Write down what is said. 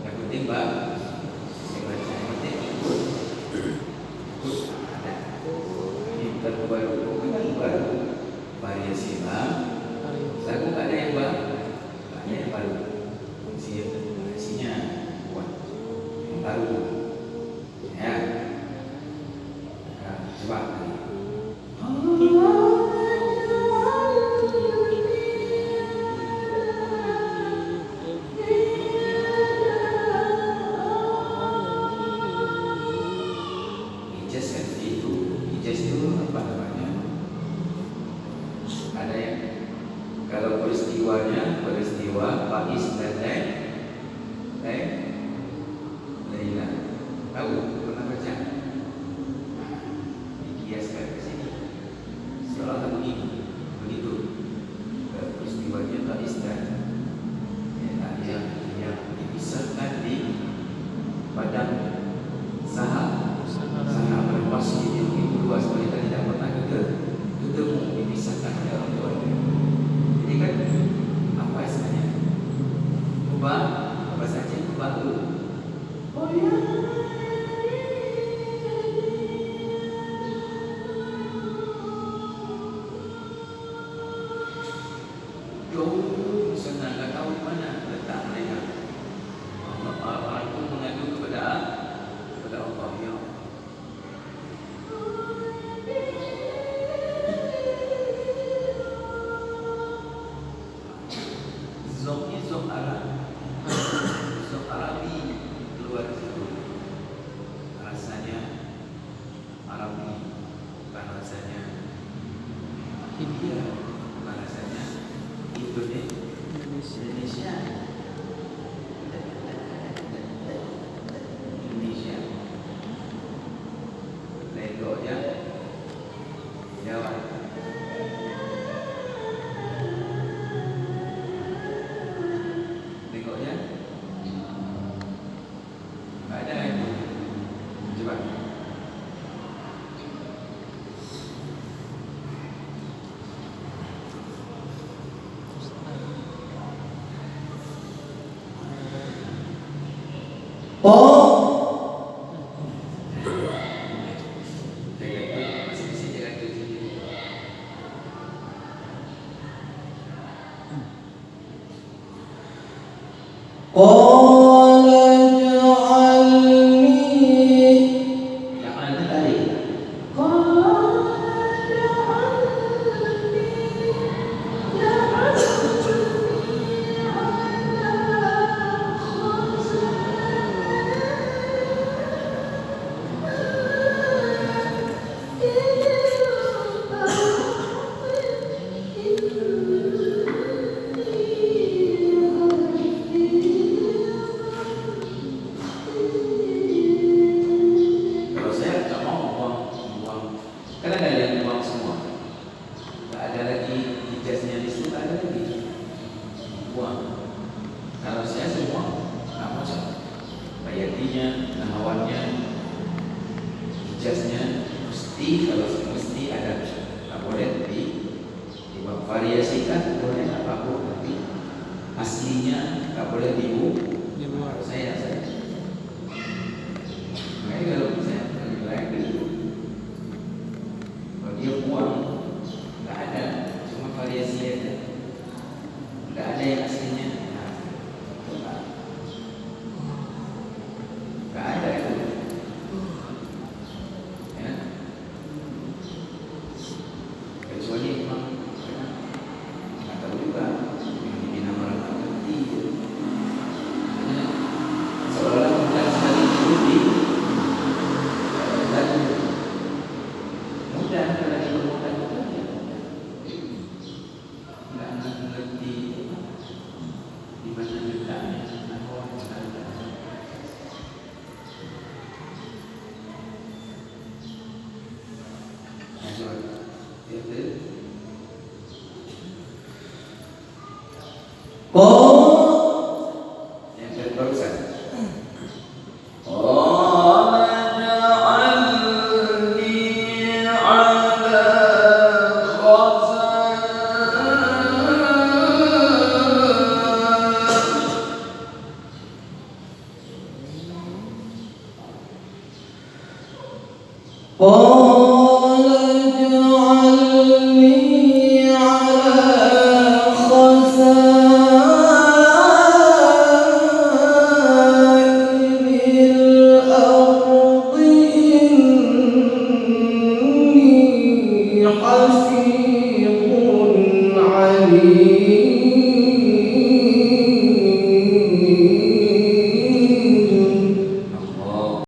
Yang penting Mbak, yang penting baru, bukan baru. Variasi bang, lagu nggak ada yang bang, nggak ada yang baru. Variasinya buat yang baru. Ya, nah, coba lagi. Ijaz itu apa namanya? Ada yang kalau peristiwa Faiz dan Laila, tahu pernah baca? Dikiaskan ke sini seolah begini, begitu. Peristiwanya Faiz dan yang dipisahkan di padang Sahab berpasti yang itu luas, mereka tidak pernah ketemu, dipisahkan oleh orang tuanya. Jadi kan apa istilahnya? Ubah apa saja baru. Oh ya. Jauh sana, nggak tahu di mana letak mereka. Allah itu mengadu kepada Allah, ya. Zomnya zom Arab, zom Arabi keluar situ. Rasanya Arabi, bukan rasanya India, bukan rasanya Indonesia. Legonya Jawa. Legonya nggak ada itu. Coba. Kalau saya semua nggak macam bayatinya, nahawannya, ijaznya mesti ada, nggak boleh divariasikan, boleh apapun, tapi aslinya nggak boleh dibuang. Saya makanya kalau saya menilai dulu, kalau dia buang nggak ada, cuma variasi aja, nggak ada yang aslinya. Nggak ada itu, ya. Kecuali memang nggak tahu juga yang dibina orang nanti, seolah-olah mudah sekali di dan mudah kalau itu mudah nggak mengerti di mana letaknya. Yang barusan. Oh